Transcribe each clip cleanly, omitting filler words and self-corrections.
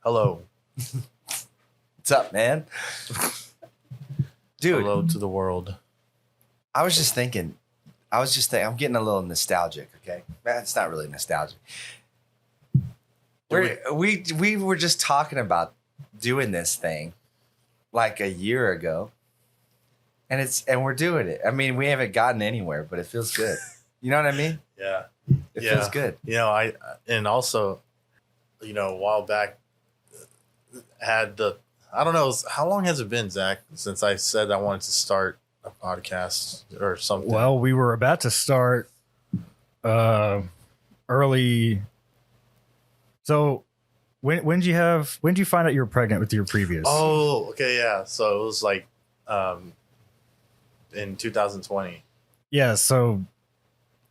Hello. What's up, man? Dude. Hello to the world. I was just thinking, I'm getting a little nostalgic, okay? It's not really nostalgic. We were just talking about doing this thing like a year ago. And we're doing it. I mean, we haven't gotten anywhere, but it feels good. You know what I mean? Yeah. It feels good. You know, a while back had I don't know, how long has it been, Zach, since I said I wanted to start a podcast or something? Well, we were about to start early. So when did you find out you were pregnant with your previous? Oh, okay, yeah. So it was like in 2020. Yeah, so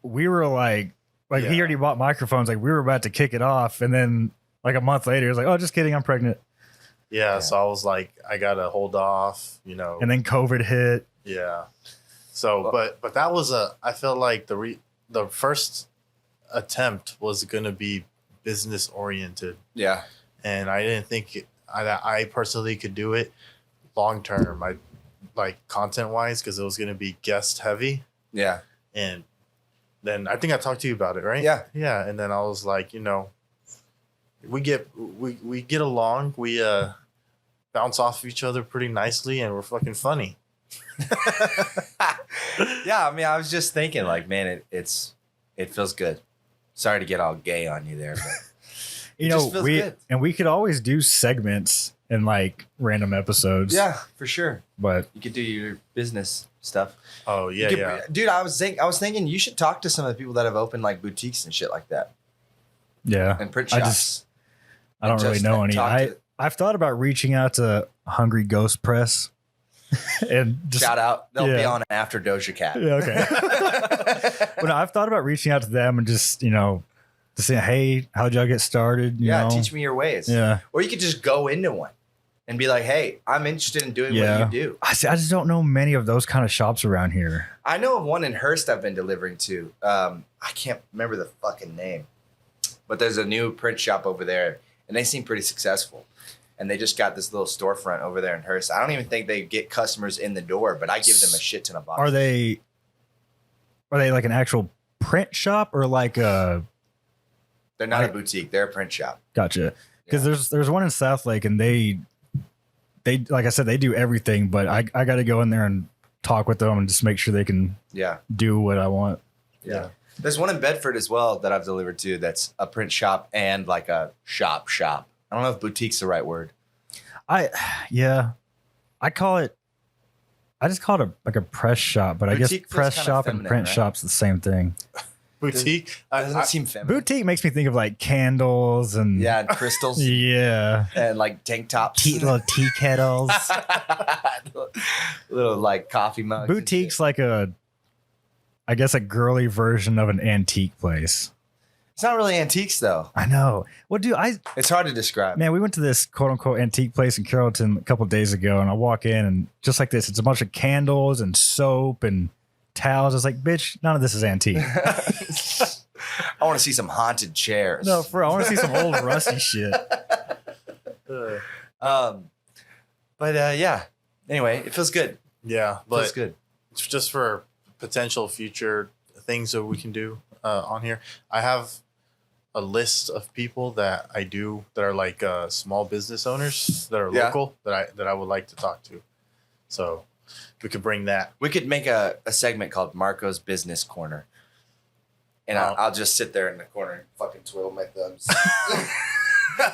we were like he already bought microphones, like we were about to kick it off, and then like a month later, he was like, "Oh, just kidding, I'm pregnant." Yeah, so I was like, I gotta hold off, And then COVID hit. Yeah. So, but that was I felt like the first attempt was gonna be business oriented. Yeah. And I didn't think I personally could do it long term. I like content wise because it was gonna be guest heavy. Yeah. And then I think I talked to you about it, right? Yeah. Yeah. And then I was like, we get along. We bounce off of each other pretty nicely, and we're fucking funny. Yeah, I mean, I was just thinking, like, man, it feels good. Sorry to get all gay on you there, but we could always do segments in like random episodes. Yeah, for sure. But you could do your business stuff. Oh yeah, dude. I was thinking you should talk to some of the people that have opened like boutiques and shit like that. Yeah, and print shops. I don't really know any. I've thought about reaching out to Hungry Ghost Press and just, shout out. They'll be on after Doja Cat. Yeah, okay. But no, I've thought about reaching out to them and just to say, hey, how'd y'all get started? You know? Teach me your ways. Yeah. Or you could just go into one and be like, hey, I'm interested in doing what you do. I just don't know many of those kind of shops around here. I know of one in Hearst I've been delivering to. I can't remember the fucking name, but there's a new print shop over there, and they seem pretty successful. And they just got this little storefront over there in Hearst. I don't even think they get customers in the door, but I give them a shit ton of boxes. Are they like an actual print shop or like a? They're not a boutique. They're a print shop. Gotcha. Because there's one in South Lake, and they like I said, they do everything. But I got to go in there and talk with them and just make sure they can do what I want. Yeah. There's one in Bedford as well that I've delivered to. That's a print shop and like a shop. I don't know if boutique's the right word. I just call it like a press shop, but boutique, I guess press shop and print shop's the same thing. Boutique doesn't seem feminine. Boutique makes me think of like candles and and crystals. Yeah, and like tank tops, little tea kettles, little like coffee mugs. Boutique's like I guess a girly version of an antique place. It's not really antiques though. I know. Well, dude, it's hard to describe. Man, we went to this quote unquote antique place in Carrollton a couple of days ago, and I walk in and just like this, it's a bunch of candles and soap and towels. It's like, bitch, none of this is antique. I want to see some haunted chairs. No, I want to see some old rusty shit. Yeah. Anyway, it feels good. Yeah, but it feels good. It's just for potential future things that we can do on here. I have a list of people that I do that are like small business owners that are local that I would like to talk to. So we could bring that. We could make a segment called Marco's Business Corner. And I'll just sit there in the corner and fucking twiddle my thumbs.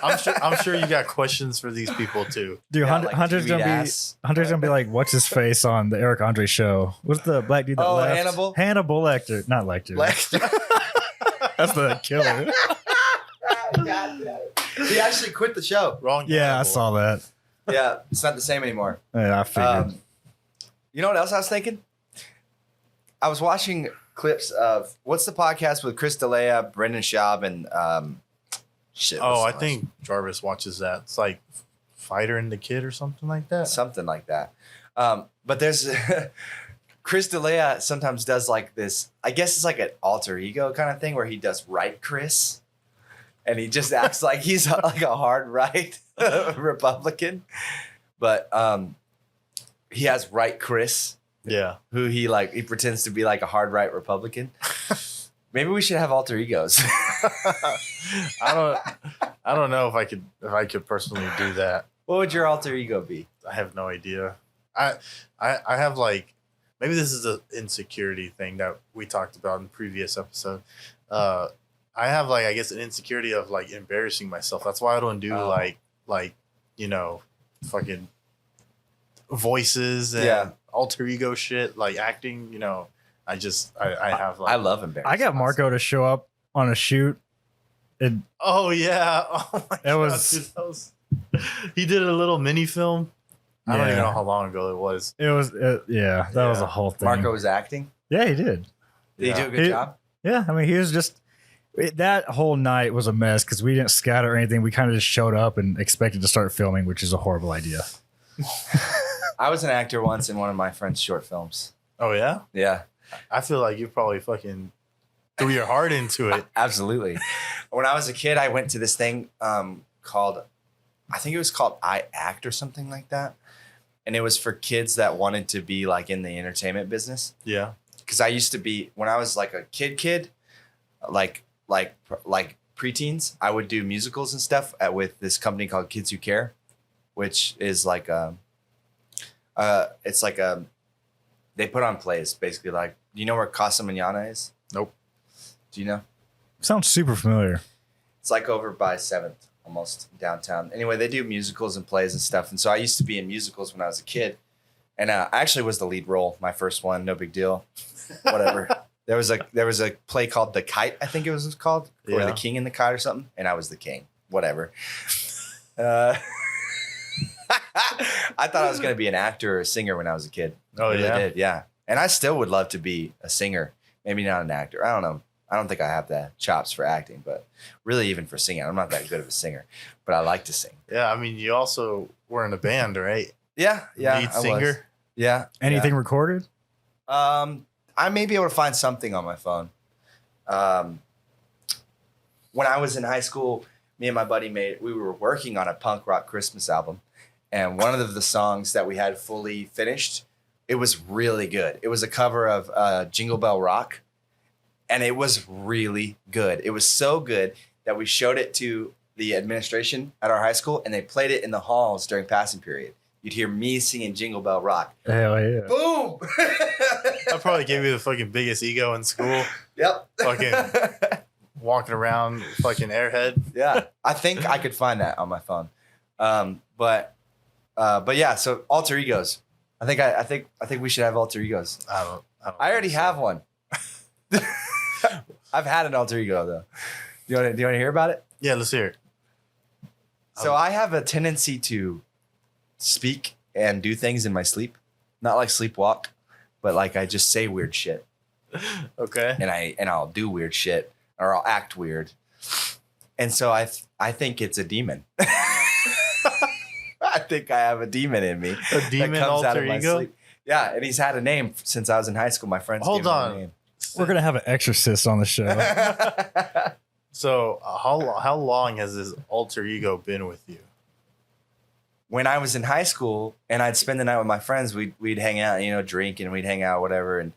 I'm sure you got questions for these people too. Dude, Hunter's gonna be like, what's his face on the Eric Andre show? What's the black dude that left? Hannibal Lecter. Not Lecter. That's the killer. He actually quit the show. Wrong. Yeah, Hannibal. I saw that. Yeah, it's not the same anymore. Yeah, I figured. You know what else I was thinking? I was watching clips of what's the podcast with Chris D'Elia, Brendan Schaub, and I think Jarvis watches that. It's like Fighter and the Kid or something like that. Something like that. But there's Chris D'Elia sometimes does like this. I guess it's like an alter ego kind of thing where he does Right Chris. and he just acts like he's like a hard right Republican. But he has Right Chris. Yeah. Who he pretends to be like a hard right Republican. Maybe we should have alter egos. I don't know if I could personally do that. What would your alter ego be? I have no idea. I have like, maybe this is an insecurity thing that we talked about in the previous episode. I have like, I guess, an insecurity of like embarrassing myself. That's why I don't do like fucking voices and alter ego shit, like acting. I have like, I love embarrassing. I got Marco to show up on a shoot. Oh yeah, oh my God, he did a little mini film. I don't even know how long ago it was. It was that was a whole thing. Marco was acting. Yeah, he did. Did he do a good job? Yeah, I mean, he was just that whole night was a mess because we didn't scatter or anything. We kind of just showed up and expected to start filming, which is a horrible idea. I was an actor once in one of my friend's short films. Oh yeah, yeah. I feel like you probably fucking threw your heart into it. Absolutely. When I was a kid, I went to this thing called, I think it was called I Act or something like that. And it was for kids that wanted to be like in the entertainment business. Yeah. Because I used to be, when I was like a kid, like preteens, I would do musicals and stuff with this company called Kids Who Care, which is like it's like they put on plays basically. Like, do you know where Casa Mañana is? Nope. Do you know? Sounds super familiar. It's like over by 7th, almost downtown. Anyway, they do musicals and plays and stuff. And so I used to be in musicals when I was a kid. And I actually was the lead role, my first one. No big deal. Whatever. There was a play called The Kite, I think it was called, or The King and the Kite or something. And I was the king. Whatever. I thought I was going to be an actor or a singer when I was a kid. Oh, really yeah? Did, yeah. And I still would love to be a singer. Maybe not an actor. I don't know. I don't think I have the chops for acting, but really even for singing. I'm not that good of a singer, but I like to sing. Yeah, I mean, you also were in a band, right? Yeah. Lead singer? Yeah. Anything recorded? I may be able to find something on my phone. When I was in high school, me and my buddy we were working on a punk rock Christmas album. And one of the songs that we had fully finished, it was really good. It was a cover of Jingle Bell Rock. And it was really good. It was so good that we showed it to the administration at our high school, and they played it in the halls during passing period. You'd hear me singing Jingle Bell Rock. Hell yeah. Boom! I probably gave you the fucking biggest ego in school. Yep. Fucking walking around, fucking airhead. Yeah. I think I could find that on my phone. But yeah, so alter egos. I think we should have alter egos. I already have one. I've had an alter ego though. Do you want to hear about it? Yeah, let's hear it. So I have a tendency to speak and do things in my sleep, not like sleepwalk, but like I just say weird shit. Okay. And I'll do weird shit or I'll act weird. And so I think it's a demon. I think I have a demon in me. A demon alter ego? Sleep. Yeah, and he's had a name since I was in high school. My friends gave him a name. We're going to have an exorcist on the show. So how long has this alter ego been with you? When I was in high school and I'd spend the night with my friends, we'd hang out, drink and we'd hang out, whatever.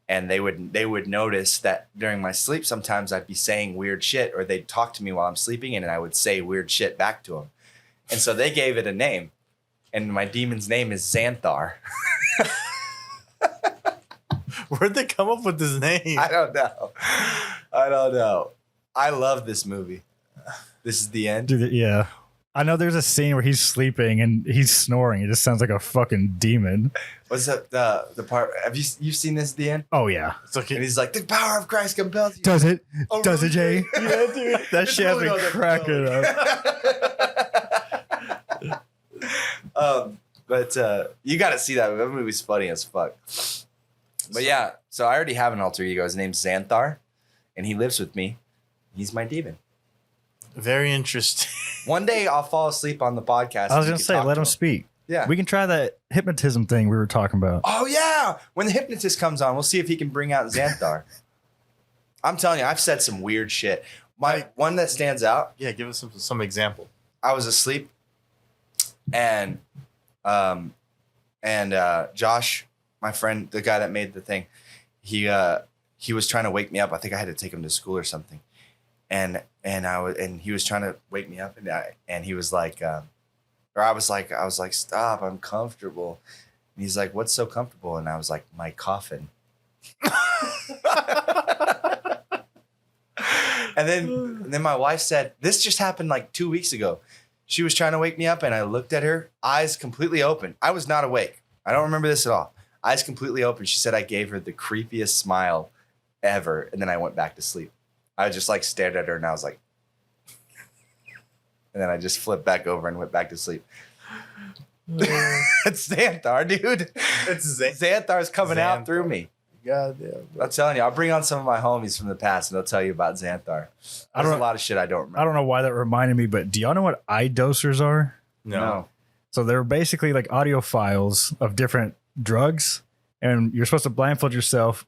And they would notice that during my sleep, sometimes I'd be saying weird shit or they'd talk to me while I'm sleeping and I would say weird shit back to them. And so they gave it a name. And my demon's name is Xanthar. Where'd they come up with this name? I don't know. I love this movie. This is the end. Dude, yeah. I know there's a scene where he's sleeping and he's snoring. It just sounds like a fucking demon. What's the part? Have you've seen this at the end? Oh yeah. It's okay. And he's like, the power of Christ compels you. Does it? Oh, Does really? it, Jay? Yeah, dude. That shit has me cracking up. But you got to see that. That movie's funny as fuck. But yeah, so I already have an alter ego. His name's Xanthar, and he lives with me. He's my demon. Very interesting. One day I'll fall asleep on the podcast. I was going to say, let him speak. Yeah. We can try that hypnotism thing we were talking about. Oh, yeah. When the hypnotist comes on, we'll see if he can bring out Xanthar. I'm telling you, I've said some weird shit. My one that stands out. Yeah, give us some example. I was asleep, and Josh, my friend, the guy that made the thing, he was trying to wake me up. I think I had to take him to school or something, and he was trying to wake me up, and he was like, or I was like, stop, I'm comfortable. And he's like, what's so comfortable? And I was like, my coffin. And then my wife said, this just happened like 2 weeks ago. She was trying to wake me up, and I looked at her, eyes completely open. I was not awake. I don't remember this at all. Eyes completely open. She said I gave her the creepiest smile ever, and then I went back to sleep. I just like stared at her, and I was like, and then I just flipped back over and went back to sleep. It's Xanthar, dude. It's Xanthar's coming out through me. God damn. I'm telling you, I'll bring on some of my homies from the past, and they'll tell you about Xanthar. There's a lot of shit I don't remember. I don't know why that reminded me, but do y'all know what eye dosers are? No. So they're basically like audio files of different drugs, and you're supposed to blindfold yourself,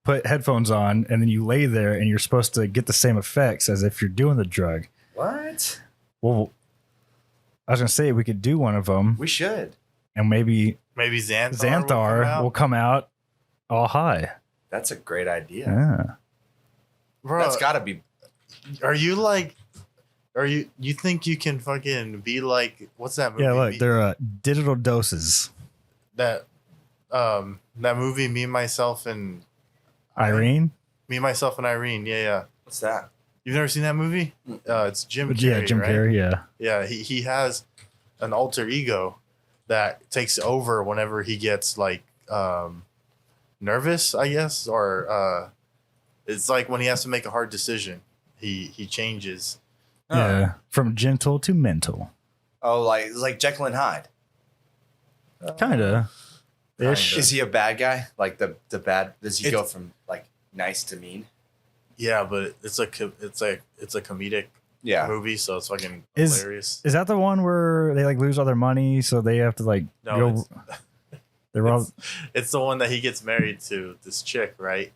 put headphones on, and then you lay there, and you're supposed to get the same effects as if you're doing the drug. What? Well, I was gonna say we could do one of them. We should. And maybe Xanthar will come out all high. That's a great idea. Yeah. Bro, That's got to be. You think you can fucking be like, what's that movie? Yeah, look, they're digital doses. That movie, Me, Myself, and Irene? Me, Myself, and Irene. Yeah. What's that? You've never seen that movie? It's Jim Carrey. Yeah, Jim right? Carrey, yeah. Yeah, he has an alter ego that takes over whenever he gets like nervous, I guess, or it's like when he has to make a hard decision, he changes. Yeah, from gentle to mental. Oh, like Jekyll and Hyde. Kinda. Ish. Is he a bad guy? Like the bad? Does he go from like nice to mean? Yeah, but it's a comedic movie, so it's fucking hilarious. Is that the one where they like lose all their money, so they have to like go? It's the one that he gets married to this chick, right?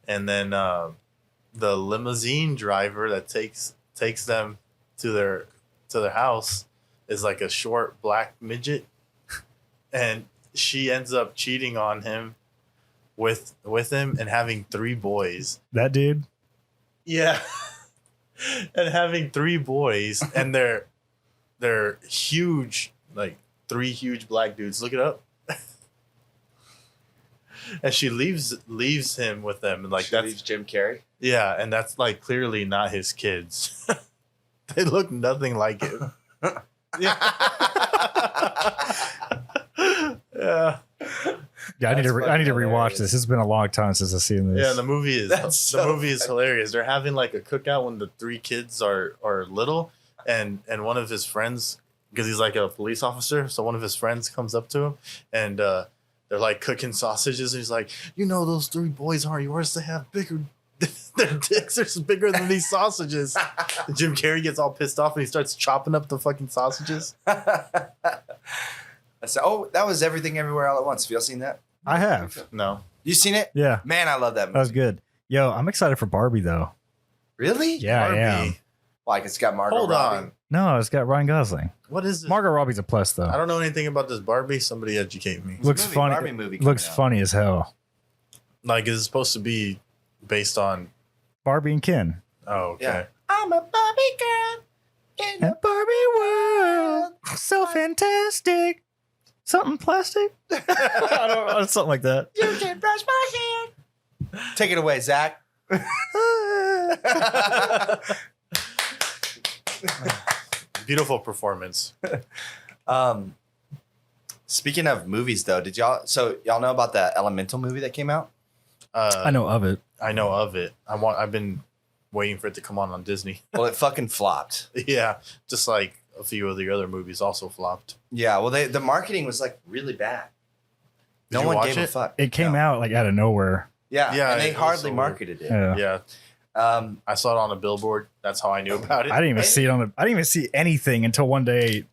And then the limousine driver that takes them to their house is like a short black midget, and she ends up cheating on him with him and having 3 boys. That dude? Yeah. And having 3 boys, and they're huge, like 3 huge black dudes. Look it up. And she leaves him with them, and like leaves Jim Carrey. Yeah, and that's like clearly not his kids. They look nothing like him. Yeah. Yeah. Yeah, I need to rewatch this. It's been a long time since I've seen this. Yeah, the movie is hilarious. They're having like a cookout when the 3 kids are little, and one of his friends, because he's like a police officer, so one of his friends comes up to him, and they're like cooking sausages, and he's like, those 3 boys aren't yours. They have bigger. Their dicks are bigger than these sausages. And Jim Carrey gets all pissed off, and he starts chopping up the fucking sausages. So, that was Everything Everywhere All at Once. Have y'all seen that? I have. No. You seen it? Yeah. Man, I love that movie. That was good. Yo, I'm excited for Barbie though. Really? Yeah, Barbie. I am. Like it's got Margot Hold Robbie. on. No, it's got Ryan Gosling. What is this? Margot Robbie's a plus though. I don't know anything about this Barbie. Somebody educate me. Looks funny. Barbie movie Looks coming out. funny as hell. Like, is it supposed to be based on? Barbie and Ken. Oh, okay. Yeah. I'm a Barbie girl in A Barbie world, so fantastic. Something plastic? I don't know, something like that. You can brush my hair. Take it away, Zach. Beautiful performance. Speaking of movies, though, y'all know about the Elemental movie that came out? I know of it. I know of it. I've been waiting for it to come on Disney. Well, it fucking flopped. Yeah, just like a few of the other movies also flopped. Yeah, well, the marketing was like really bad. Did No you one watch gave a it? fuck. It came out like out of nowhere. Yeah, Yeah, and they it was hardly so weird. marketed it. Yeah. Yeah, I saw it on a billboard. That's how I knew about it. I didn't even see it I didn't even see anything until one day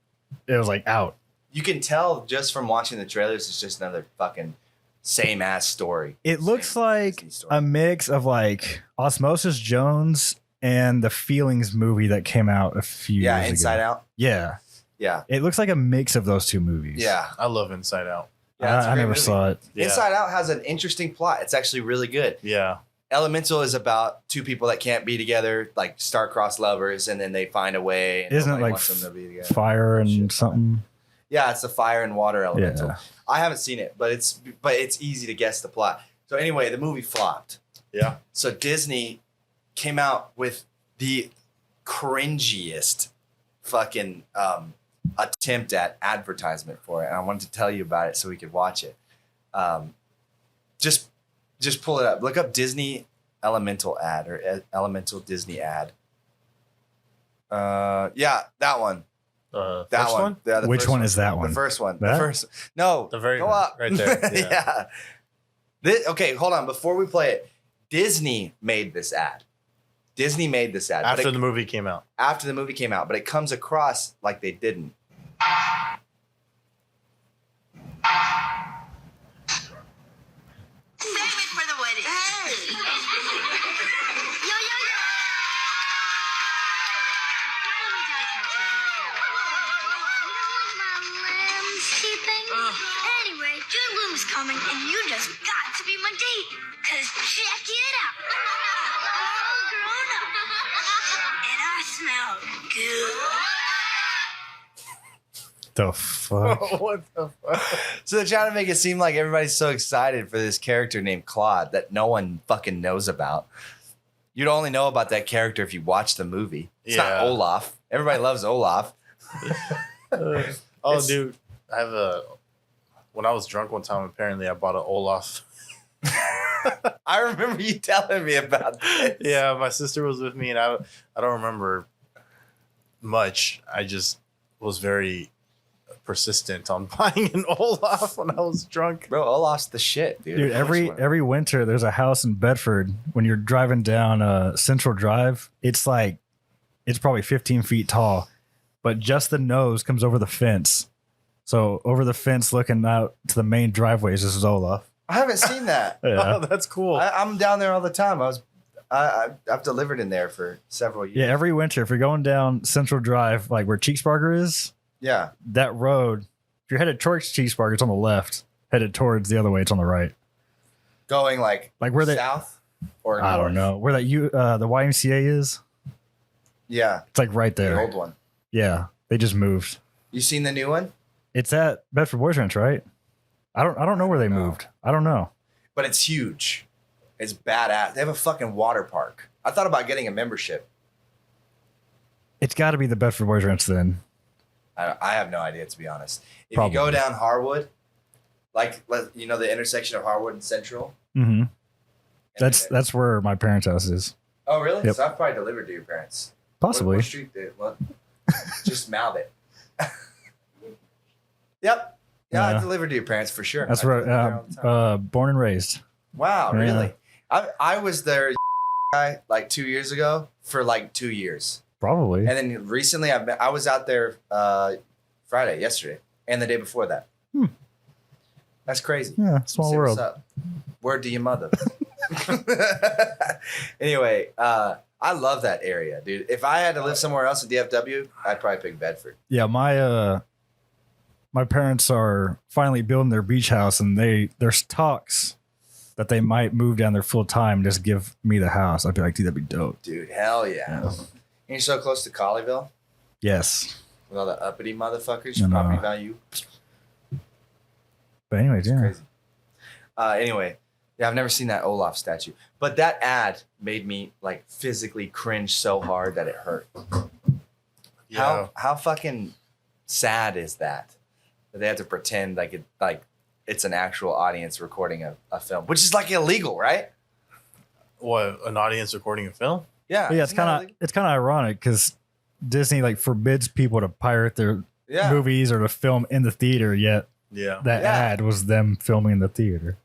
it was like out. You can tell just from watching the trailers, it's just another fucking same ass story. It looks Same like Disney story. a mix of like Osmosis Jones and the Feelings movie that came out a few years ago. Inside Out. Yeah. Yeah. It looks like a mix of those two movies. Yeah. I love Inside Out. Yeah, I never saw it. Yeah. Inside Out has an interesting plot. It's actually really good. Yeah. Elemental is about two people that can't be together, like star-crossed lovers, and then they find a way. And Isn't it nobody like wants them to be together. fire and something? Yeah, it's the fire and water elemental. Yeah. I haven't seen it, but it's easy to guess the plot. So anyway, the movie flopped. Yeah. So Disney came out with the cringiest fucking attempt at advertisement for it, and I wanted to tell you about it so we could watch it. Just pull it up. Look up Disney Elemental ad or Elemental Disney ad. Yeah, that one. That That one? one. Yeah, the Which first one is that one? The first one. That? The first. No. The very go up right there. Yeah. Yeah. Okay, hold on. Before we play it, Disney made this ad. Disney made this ad After the movie came out. after the movie came out, but it comes across like they didn't. Save it for the wedding. Hey. Yo, yo, yo. Anyway, June Bloom's coming, and you just got to be my date. Cause check it out. All grown up. And I smell good. The fuck? What the fuck? So they're trying to make it seem like everybody's so excited for this character named Claude that no one fucking knows about. You'd only know about that character if you watch the movie. It's not Yeah. Olaf. Everybody loves Olaf. Oh, dude. When I was drunk one time, apparently I bought an Olaf. I remember you telling me about this. Yeah, my sister was with me, and I don't remember much. I just was very persistent on buying an Olaf when I was drunk. Bro, Olaf's the shit, dude. Dude, every winter there's a house in Bedford. When you're driving down Central Drive, it's probably 15 feet tall, but just the nose comes over the fence. So over the fence, looking out to the main driveways, this is Olaf. I haven't seen that. Yeah, Oh, that's cool. I'm down there all the time. I've delivered in there for several years. yeah. Every winter, if you're going down Central Drive, like where Cheeseburger is, Yeah. that road. If you're headed towards Cheeseburger, it's on the left. Headed towards the other way, it's on the right. Going like Like where south or I don't north? know where the YMCA is. Yeah, It's like right the there. old one. Yeah, they just moved. You seen the new one? It's at Bedford Boys Ranch, right? I don't know where they No. moved. I don't know. But it's huge. It's badass. They have a fucking water park. I thought about getting a membership. It's got to be the Bedford Boys Ranch then. I have no idea, to be honest. If Probably. you go down Harwood, the intersection of Harwood and Central. Mm-hmm. and That's where my parents' house is. Oh, really? Yep. So I've probably delivered to your parents. Possibly. What street did? What? Just mouth it. Yep. Yeah, Yeah. I delivered to your parents for sure. That's I where deliver there all the time. born and raised. Wow, Yeah. really? I was their guy like 2 years ago for like 2 years. Probably. And then recently I was out there yesterday, and the day before that. Hmm. That's crazy. Yeah, small Say world. what's up. Word to your mother. Anyway, I love that area, dude. If I had to live somewhere else in DFW, I'd probably pick Bedford. Yeah, my parents are finally building their beach house, and there's talks that they might move down there full time, just give me the house. I'd be like, dude, that'd be dope. Dude, hell yeah. Yeah. And you're so close to Colleyville Yes. with all the uppity motherfuckers. I know. Property value. But anyways, yeah. Crazy. Anyway, yeah, I've never seen that Olaf statue, but that ad made me like physically cringe so hard that it hurt. Yeah. How fucking sad is that they have to pretend like it's an actual audience recording a film, which is like illegal, right? What, an audience recording a film? Yeah, But yeah, it's isn't that kind of illegal? ironic because Disney like forbids people to pirate their Yeah. movies or to film in the theater. Yet Yeah. that Yeah. ad was them filming in the theater.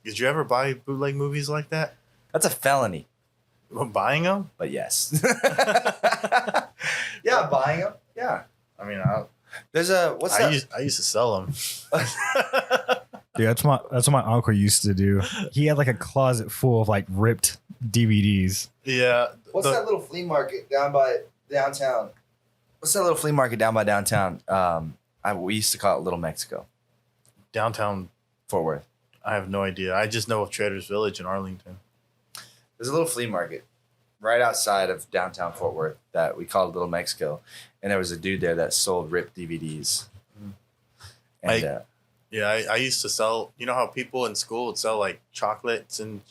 Did you ever buy bootleg movies like that? That's a felony, Buying them? but yes. Yeah, buying them. Yeah, I mean, there's a what's that? I used to sell them. Dude, that's what my uncle used to do. He had like a closet full of like ripped DVDs. Yeah. What's that little flea market down by downtown? What's that little flea market down by downtown? We used to call it Little Mexico. Downtown Fort Worth. I have no idea. I just know of Trader's Village in Arlington. There's a little flea market right outside of downtown Fort Worth that we called Little Mexico. And there was a dude there that sold ripped DVDs. And, I used to sell, you know how people in school would sell like chocolates and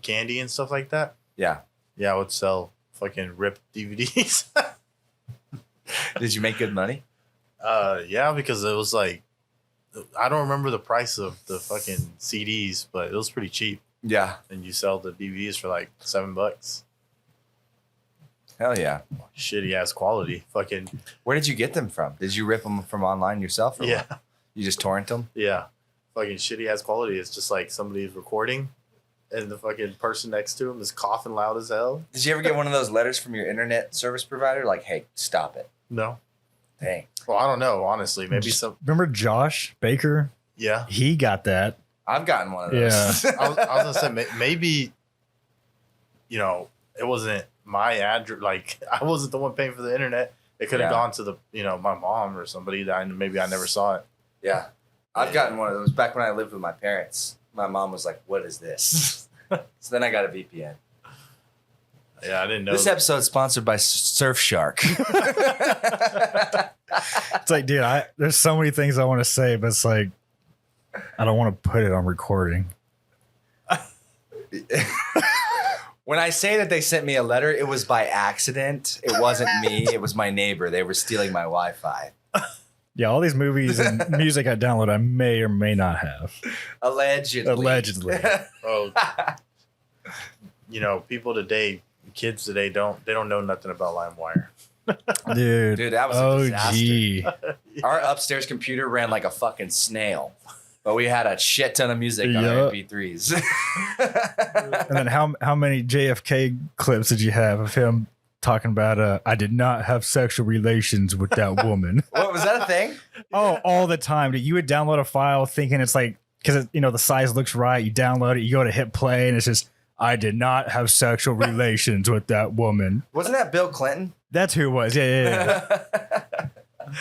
candy and stuff like that? yeah. Yeah, I would sell fucking ripped DVDs. Did you make good money? Yeah, because it was like, I don't remember the price of the fucking CDs, but it was pretty cheap. Yeah. And you sell the DVDs for like $7. Hell yeah. Shitty ass quality. Fucking Where did you get them from? Did you rip them from online yourself? Or yeah, what? You just torrent them? yeah. Fucking shitty ass quality. It's just like somebody's recording, and the fucking person next to him is coughing loud as hell. Did you ever get one of those letters from your internet service provider? Like, hey, stop it. No. Dang. Well, I don't know. Honestly, maybe some. Remember Josh Baker? Yeah. He got that. I've gotten one of those. Yeah. I was gonna say maybe, you know, it wasn't my address. Like I wasn't the one paying for the internet. It could have Yeah. gone to the, my mom or somebody that maybe I never saw it. Yeah. I've gotten one of those back when I lived with my parents. My mom was like, what is this? So then I got a VPN. Yeah, I didn't know. This episode's sponsored by Surfshark. It's like, dude, there's so many things I want to say, but it's like, I don't want to put it on recording. When I say that they sent me a letter, it was by accident. It wasn't me. It was my neighbor. They were stealing my Wi-Fi. Yeah, all these movies and music I download, I may or may not have. Allegedly. Oh, people today, kids today don't know nothing about LimeWire. Dude, that was a disaster. OG. Our upstairs computer ran like a fucking snail, but we had a shit ton of music on our MP3s. And then how many JFK clips did you have of him talking about, I did not have sexual relations with that woman? What, was that a thing? Oh, all the time. Dude, you would download a file thinking it's like, because, the size looks right. You download it, you go to hit play, and it's just, I did not have sexual relations with that woman. Wasn't that Bill Clinton? That's who it was. Yeah.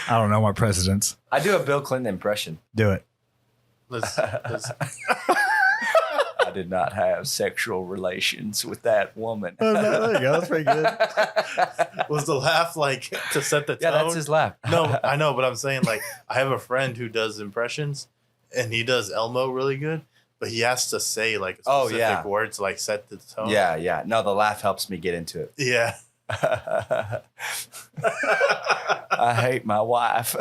I don't know my presidents. I do a Bill Clinton impression. Do it. Let's I did not have sexual relations with that woman. There you go. That's pretty good. was the laugh like to set the tone? Yeah, that's his laugh. No, I know, but I'm saying like I have a friend who does impressions, and he does Elmo really good, but he has to say like a specific word to like set the tone. Yeah. No, the laugh helps me get into it. Yeah. I hate my wife.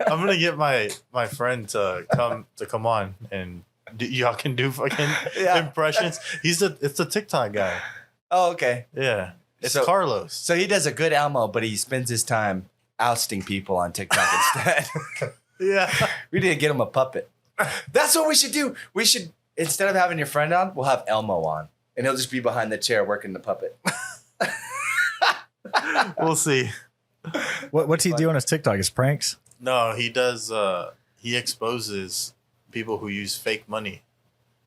I'm gonna get my friend to come on and y'all can do fucking impressions. It's a TikTok guy. Oh, okay. Yeah, it's So- Carlos. So he does a good Elmo, but he spends his time ousting people on TikTok instead. Yeah, We need to get him a puppet. That's what we should do. We should, instead of having your friend on, we'll have Elmo on. And he'll just be behind the chair working the puppet. we'll see. What's he do on his TikTok? His pranks? No, he does. He exposes people who use fake money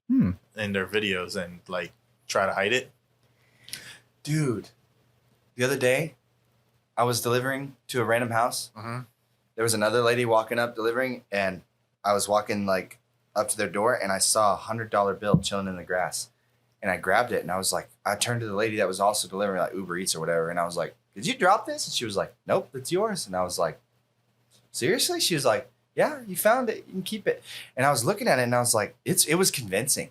in their videos and like try to hide it. Dude, the other day, I was delivering to a random house. Mm-hmm. There was another lady walking up delivering, and I was walking like up to their door, and I saw a $100 bill chilling in the grass. And I grabbed it, and I was like, I turned to the lady that was also delivering like Uber Eats or whatever, and I was like, did you drop this? And she was like, nope, it's yours. And I was like, seriously? She was like, yeah, you found it. You can keep it. And I was looking at it, and I was like, it was convincing.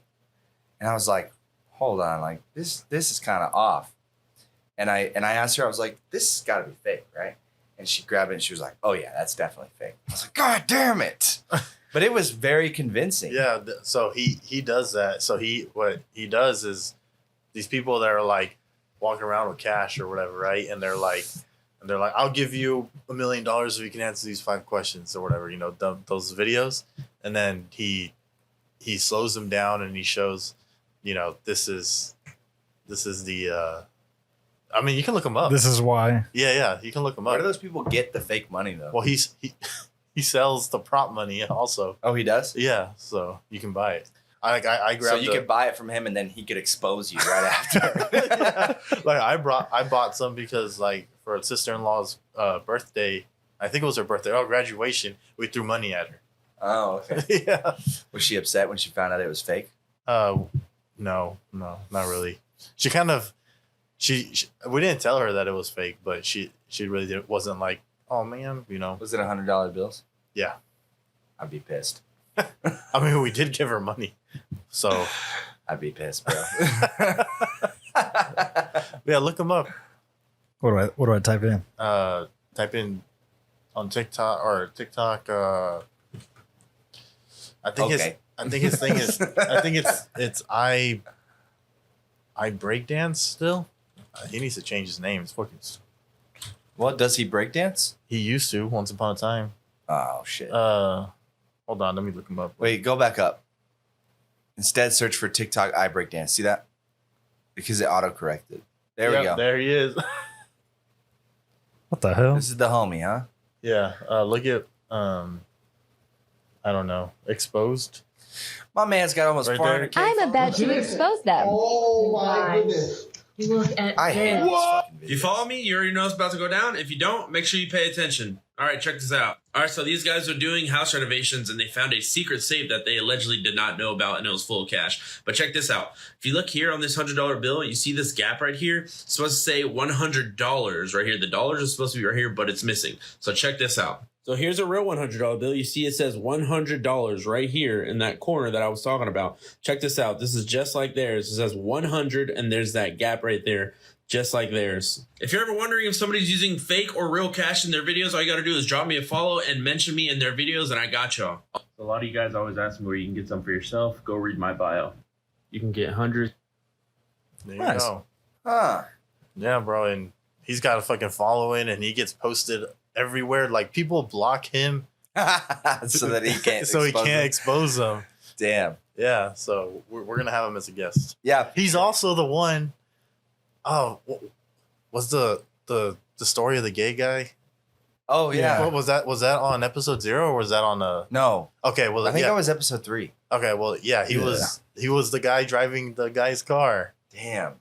And I was like, hold on, like this is kind of off. And I asked her, I was like, this has got to be fake, right? And she grabbed it, and she was like, oh yeah, that's definitely fake. I was like, God damn it. But it was very convincing. Yeah, so he does that. So what he does is these people that are like walking around with cash or whatever, right? And they're like, I'll give you $1 million if you can answer these 5 questions or whatever, those videos. And then he slows them down and he shows, this is the. I mean, you can look them up. This is why. Yeah, you can look them up. Where do those people get the fake money though? Well, he sells the prop money also. Oh, he does? Yeah, so you can buy it. I grabbed. So you could buy it from him, and then he could expose you right after. Yeah. Like I bought some because like for a sister-in-law's birthday, I think it was her birthday. Oh, graduation. We threw money at her. Oh, okay. Yeah. Was she upset when she found out it was fake? No, not really. She kind of, she we didn't tell her that it was fake, but she really wasn't like, oh man, you know. Was it $100 bills? Yeah. I'd be pissed. I mean, we did give her money, so. I'd be pissed, bro. Yeah, look them up. What do I type in? Type in on TikTok. I think his thing is it's I breakdance still. He needs to change his name. It's fucking. What, does he breakdance? He used to once upon a time. Oh shit. Hold on, let me look him up. Wait, go back up. Instead, search for TikTok I breakdance. See that? Because it auto-corrected. There we go. There he is. What the hell? This is the homie, huh? Yeah. Look at I don't know. Exposed. My man's got almost Right 400K. I'm about to expose them. Oh my goodness. Look at I hate this. this fucking If you video. follow me, you already know it's about to go down. If you don't, make sure you pay attention. All right, check this out. All right, so these guys are doing house renovations, and they found a secret safe that they allegedly did not know about, and it was full of cash. But check this out. If you look here on this $100 bill, you see this gap right here? It's supposed to say $100 right here. The dollars are supposed to be right here, but it's missing. So check this out. So here's a real $100 bill. You see it says $100 right here in that corner that I was talking about. Check this out. This is just like theirs. It says 100, and there's that gap right there, just like theirs. If you're ever wondering if somebody's using fake or real cash in their videos, all you got to do is drop me a follow and mention me in their videos, and I got y'all. A lot of you guys always ask me where you can get some for yourself. Go read my bio. You can get hundreds. There you Nice. go. Huh. Yeah, bro, and he's got a fucking following, and he gets posted everywhere. Like people block him So that he can't so he expose can't them. expose them. Damn. Yeah, so we're gonna have him as a guest. Yeah. He's also the one. Oh, was the story of the gay guy? Oh, yeah. What was that? Was that on episode 0 or was that on a? No. Okay, well, I think yeah. that was episode 3. Okay, well, yeah, he was the guy driving the guy's car. Damn.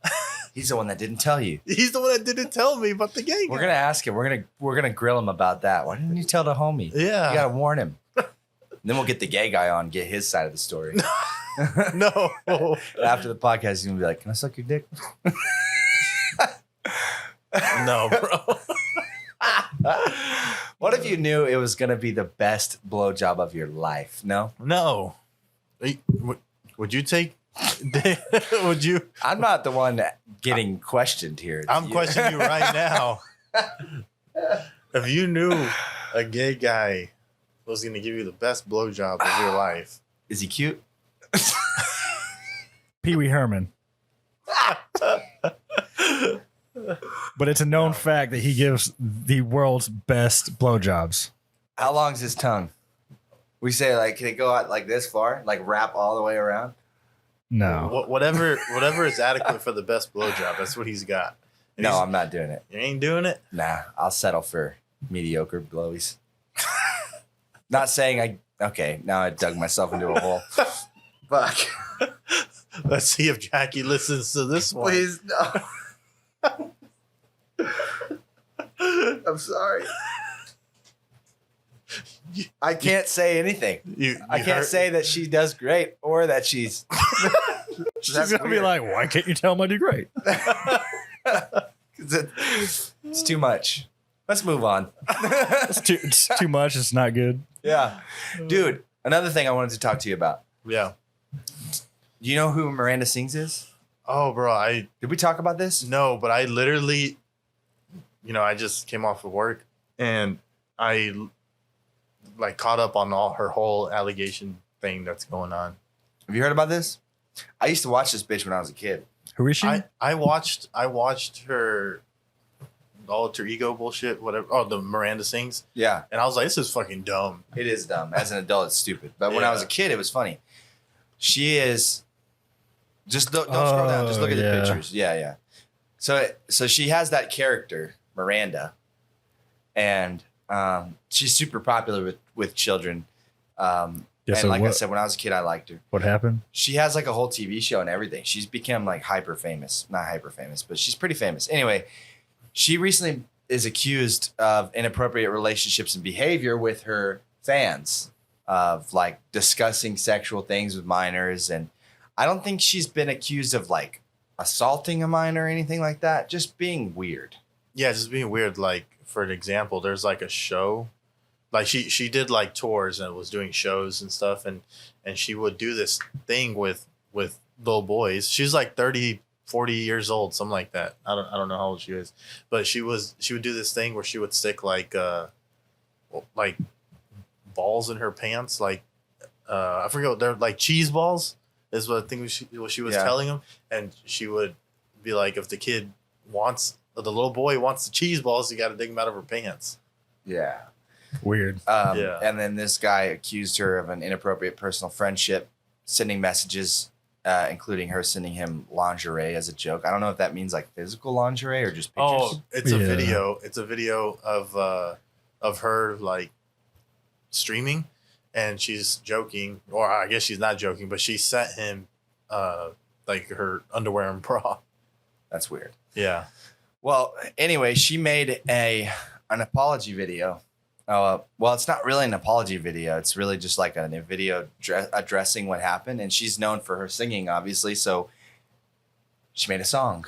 He's the one that didn't tell you. He's the one that didn't tell me about the gay guy. We're gonna ask him. We're gonna grill him about that. Why didn't you tell the homie? Yeah. You gotta warn him. Then we'll get the gay guy on, get his side of the story. No. After the podcast, he's gonna be like, "Can I suck your dick?" No, bro. What if you knew it was gonna be the best blowjob of your life? No, No. Would you take? Would you? I'm not the one getting questioned here. I'm questioning you right now. If you knew a gay guy was going to give you the best blowjob of your life, Is he cute? Pee Wee Herman. But it's a known fact that he gives the world's best blowjobs. How long's his tongue? We say like, can it go out like this far? Like wrap all the way around? No. whatever is adequate for the best blowjob, that's what he's got. And No, he's- I'm not doing it. you ain't doing it. Nah, I'll settle for mediocre blowies. Not saying okay, now I dug myself into a hole. Fuck. Let's see if Jackie listens to this one. Please, no. I'm sorry. I can't say anything. I can't heard- say that she does great or that she's. She's going to be like, why can't you tell him I do great? It's too much. Let's move on. It's too much. It's not good. Yeah. Dude, another thing I wanted to talk to you about. Yeah. Do you know who Miranda Sings is? Oh, bro, I Did we talk about this? no, but I literally, I just came off of work and I like caught up on all her whole allegation thing that's going on. Have you heard about this? I used to watch this bitch when I was a kid. Who is she? I watched her alter ego bullshit, whatever. Oh, the Miranda Sings, Yeah, and I was like, this is fucking dumb. it is dumb. As an adult, it's stupid. But when I was a kid, it was funny. She is. Just don't scroll down. Just look at the yeah. pictures. Yeah, yeah. So she has that character, Miranda, and she's super popular with children. Yeah, Yeah, And so like I what- said, when I was a kid, I liked her. What happened? She has like a whole TV show and everything. She's become like hyper famous. Not hyper famous, but she's pretty famous. Anyway, she recently is accused of inappropriate relationships and behavior with her fans, of like discussing sexual things with minors. And I don't think she's been accused of like assaulting a minor or anything like that. Just being weird. Yeah, just being weird. Like, for an example, there's like a show. Like she did like tours and was doing shows and stuff, and she would do this thing with little boys. She's like 30, 40 years old, something like that. I don't know how old she is, but she would do this thing where she would stick like balls in her pants, like I forget what they're like, cheese balls is what I think what she was telling him, and she would be like, if the little boy wants the cheese balls, you got to dig them out of her pants. Yeah. Weird. And then this guy accused her of an inappropriate personal friendship, sending messages, including her sending him lingerie as a joke. I don't know if that means like physical lingerie or just pictures. Oh, it's a video. It's a video of her like streaming, and she's joking, or I guess she's not joking, but she sent him like her underwear and bra. That's weird. Yeah. Well, anyway, she made an apology video. Well, it's not really an apology video. It's really just like a video addressing what happened. And she's known for her singing, obviously. So she made a song.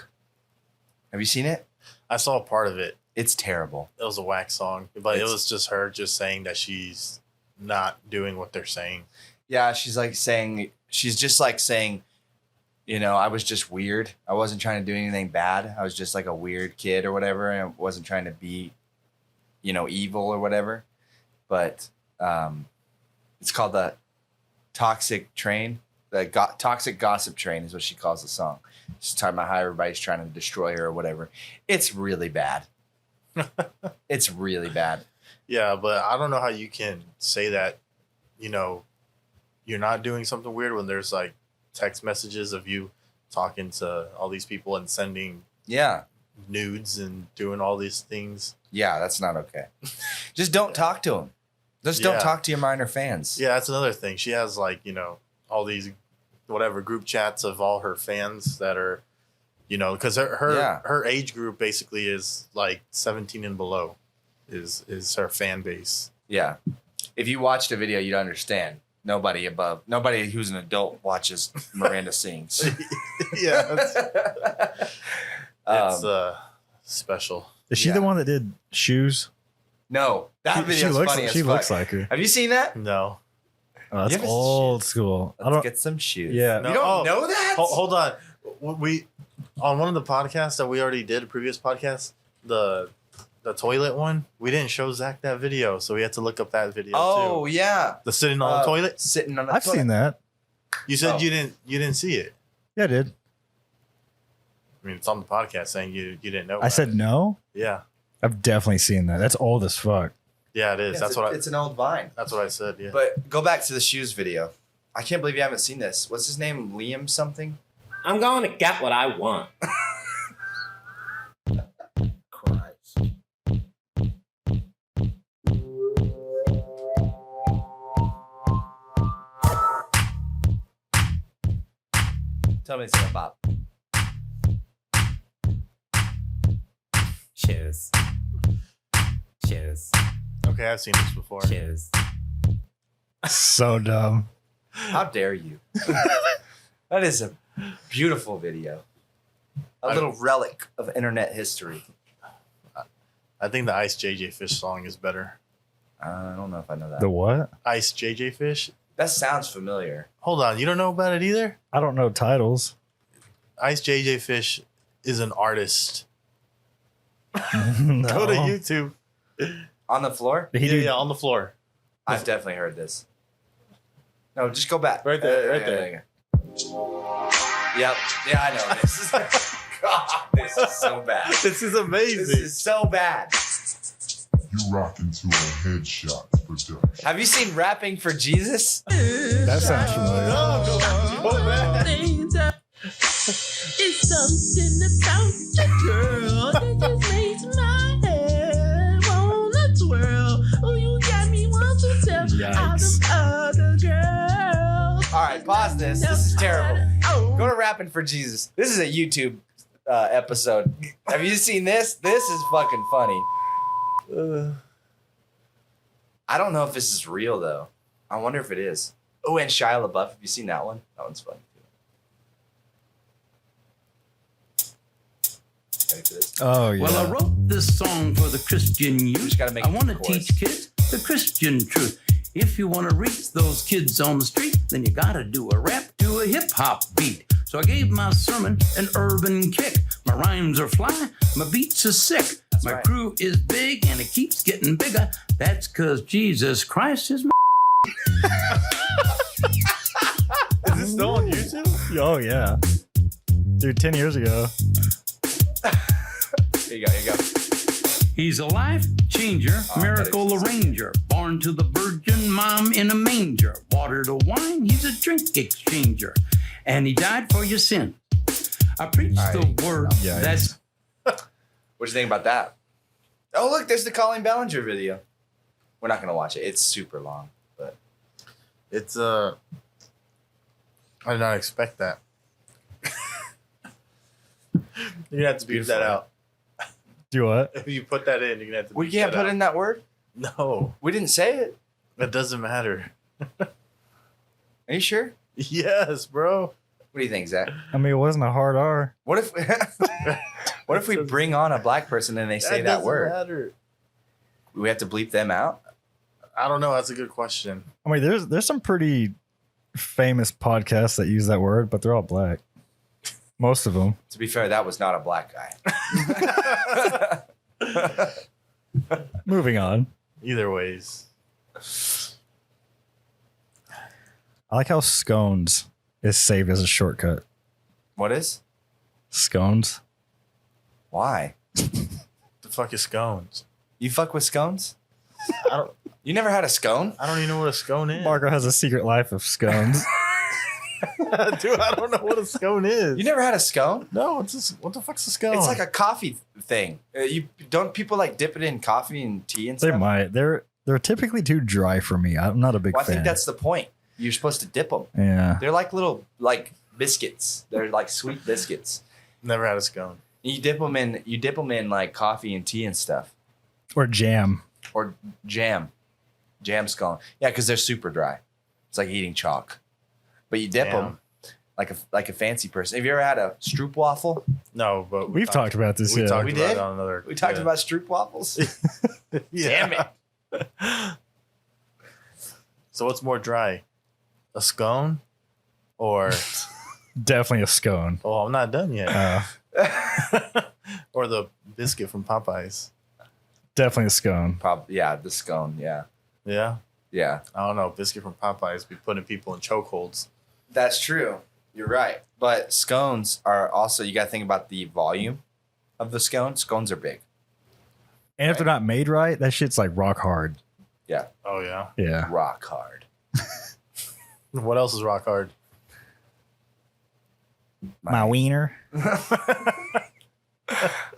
Have you seen it? I saw a part of it. It's terrible. It was a whack song, but it was just her just saying that she's not doing what they're saying. Yeah, she's just like saying, you know, I was just weird. I wasn't trying to do anything bad. I was just like a weird kid or whatever. And I wasn't trying to be, you know, evil or whatever. But it's called the Toxic Train. The Toxic Gossip Train is what she calls the song. She's talking about how everybody's trying to destroy her or whatever. It's really bad. It's really bad. Yeah, but I don't know how you can say that, you know, you're not doing something weird when there's like text messages of you talking to all these people and sending nudes and doing all these things. Yeah, that's not okay. Just don't talk to them. Just don't talk to your minor fans. Yeah, that's another thing. She has like, you know, all these whatever group chats of all her fans that are, you know, because her age group basically is like 17 and below is her fan base. Yeah. If you watched a video, you'd understand. Nobody who's an adult watches Miranda sings. Yeah. It's special. Is she the one that did shoes? No. That video's funny as fuck. She looks like her. Have you seen that? No. Oh, that's old school. Let's get some shoes. Yeah. You don't know that? Hold on. We on one of the podcasts that we already did, a previous podcast, the toilet one, we didn't show Zach that video, so we had to look up that video too. Yeah. The sitting on the toilet? Sitting on the toilet. I've seen that. You said you didn't see it. Yeah, I did. I mean, it's on the podcast saying you didn't know. I said no? Yeah. I've definitely seen that. That's old as fuck. Yeah, it is. It's an old Vine. That's what I said, yeah. But go back to the shoes video. I can't believe you haven't seen this. What's his name? Liam something? I'm going to get what I want. Christ. Tell me it's gonna pop. Shoes. Shoes. Okay, I've seen this before. Shoes. So dumb. How dare you? That is a beautiful video. A little relic of internet history. I think the Ice JJ Fish song is better. I don't know if I know that. The what? Ice JJ Fish? That sounds familiar. Hold on, you don't know about it either? I don't know titles. Ice JJ Fish is an artist. No. Go to YouTube. On the floor? Yeah, on the floor. I've definitely heard this. No, just go back. Right there, right there. Yep. Yeah, I know this. God, this is so bad. This is amazing. This is so bad. You rock into a headshot production. Have you seen Rapping for Jesus? That sounds familiar. It's something about the girl that just makes my head wanna twirl. Oh, you got me want to tell all the other girls. right, pause this. This is terrible. Go to Rapping for Jesus. This is a YouTube episode. Have you seen this? This is fucking funny. I don't know if this is real though. I wonder if it is. Oh, and Shia LaBeouf. Have you seen that one? That one's funny too. Ready for this? Oh yeah. Well, I wrote this song for the Christian youth. Just gotta make I it want to the chorus. teach kids the Christian truth. If you want to reach those kids on the street, then you gotta do a rap to a hip hop beat. So I gave my sermon an urban kick. My rhymes are fly, my beats are sick. That's my right. crew is big and it keeps getting bigger. That's cause Jesus Christ is my. Is this still on YouTube? Oh yeah. Dude, 10 years ago. Here you go. Here you go. He's a life changer, Oh, miracle that is- arranger, born to the virgin mom in a manger. Water to wine, he's a drink exchanger. And he died for your sin. I preach All the right. word Yikes. that's What do you think about that? Oh, look, there's the Colin Ballinger video. We're not gonna watch it. It's super long, but It's I did not expect that. You're gonna have to beat that out. Do what? If you put that in, you're gonna have to. we beep can't that put out. in that word. No, We didn't say it. that doesn't matter. Are you sure? Yes, bro. What do you think, Zach? I mean, it wasn't a hard R. What if what if we bring on a black person and they say that doesn't word? matter. We have to bleep them out? I don't know. That's a good question. I mean, there's some pretty famous podcasts that use that word, but they're all black. Most of them. To be fair, that was not a black guy. Moving on. Either ways. I like how scones is saved as a shortcut. What is? Scones. Why? The fuck is scones? You fuck with scones? I don't. You never had a scone? I don't even know what a scone is. Marco has a secret life of scones. Dude, I don't know what a scone is. You never had a scone? No, what the fuck's a scone? It's like a coffee thing. You don't people like dip it in coffee and tea and They stuff? might. They're typically too dry for me. I'm not a big Well, I fan. think that's the point. You're supposed to dip them. Yeah. They're like little biscuits. They're like sweet biscuits. Never had a scone. You dip them in like coffee and tea and stuff, Or jam. or jam scone. Yeah, because they're super dry. It's like eating chalk, but you dip them like a fancy person. Have you ever had a stroop waffle? No, but We've talked about this. We Yeah. talked We about did? it on another. We talked about stroop waffles. Yeah. Damn it! So what's more dry, a scone, or Definitely a scone. oh, I'm not done yet, or the biscuit from Popeyes? Definitely a scone. Yeah, the scone. Yeah, Yeah, yeah. I don't know. Biscuit from Popeyes be putting people in chokeholds. That's true. You're right. But scones are also, you got to think about the volume of the scone. Scones are big. And if they're not made right, that shit's like rock hard. Yeah. Oh yeah. Yeah. Rock hard. What else is rock hard? My wiener. I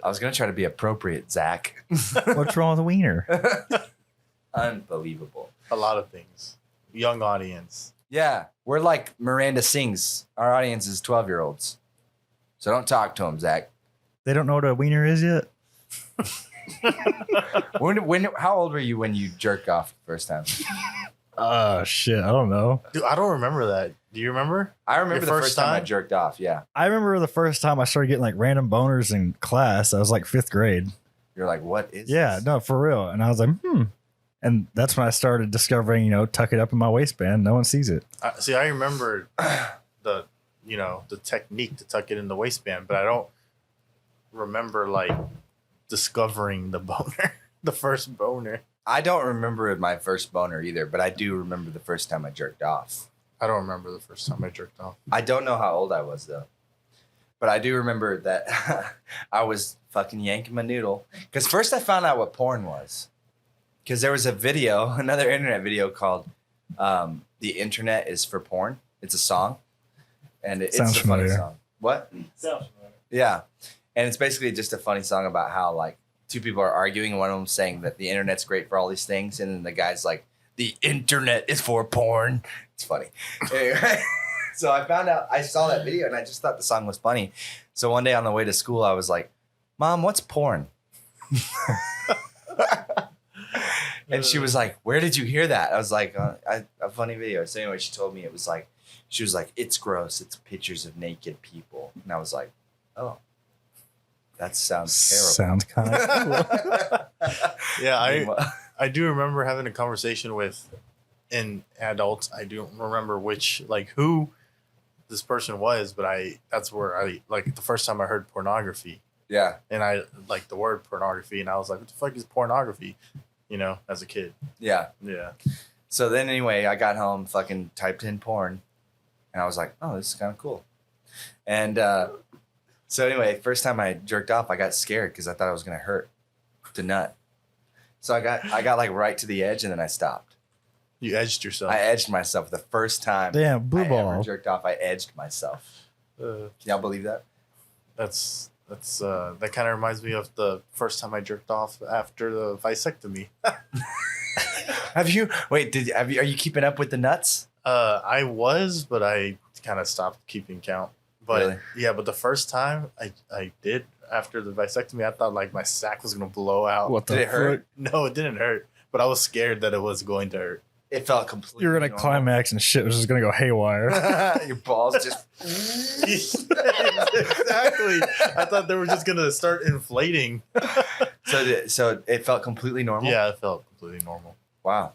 was going to try to be appropriate, Zach. What's wrong with a wiener? Unbelievable. A lot of things. Young audience. Yeah. We're like Miranda Sings. Our audience is 12-year-olds. So don't talk to them, Zach. They don't know what a wiener is yet? How old were you when you jerked off the first time? Oh, shit. I don't know. Dude, I don't remember that. Do you remember? I remember Your the first first time I time? jerked off. Yeah. I remember the first time I started getting like random boners in class. I was like 5th grade. You're like, what is Yeah, this? no, for real. And I was like, And that's when I started discovering, tuck it up in my waistband. No one sees it. See, I remember the technique to tuck it in the waistband, but I don't remember like discovering the boner, the first boner. I don't remember my first boner either, but I do remember the first time I jerked off. I don't remember the first time I jerked off. I don't know how old I was though, but I do remember that I was fucking yanking my noodle. Because first I found out what porn was. Because there was a video, another internet video called "The Internet Is for Porn." It's a song, and it's Sounds a funny familiar. song. What? Sounds familiar. Yeah, and it's basically just a funny song about how like two people are arguing, and one of them saying that the internet's great for all these things, and then the guy's like, "The internet is for porn." It's funny. Anyway. So I found out, I saw that video and I just thought the song was funny. So one day on the way to school, I was like, Mom, what's porn? And she was like, where did you hear that? I was like, a funny video. So anyway, she told me it was like, she was like, it's gross. It's pictures of naked people. And I was like, oh, that sounds terrible. Sounds kind of cool. Yeah, I do remember having a conversation with an adult. I don't remember who this person was, but that's where I like the first time I heard pornography. Yeah. And I like the word pornography, and I was like, what the fuck is pornography? You know, as a kid. Yeah. Yeah. So then anyway, I got home, fucking typed in porn, and I was like, oh, this is kind of cool. And so anyway, first time I jerked off, I got scared because I thought I was going to hurt the nut. So I got like right to the edge, and then I stopped. You edged yourself. I edged myself the first time. Damn, blue I ball. ever jerked off. I edged myself. Can y'all believe that? That kind of reminds me of the first time I jerked off after the vasectomy. Have you? Wait, are you keeping up with the nuts? I was, but I kind of stopped keeping count. But Really? yeah, but the first time I did after the vasectomy, I thought like my sack was gonna blow out. What the Did it hurt? No, it didn't hurt, but I was scared that it was going to hurt. It felt completely. You're gonna normal. climax and shit was just gonna go haywire. Your balls just. Exactly. I thought they were just gonna start inflating. So it felt completely normal. Yeah, it felt completely normal. Wow.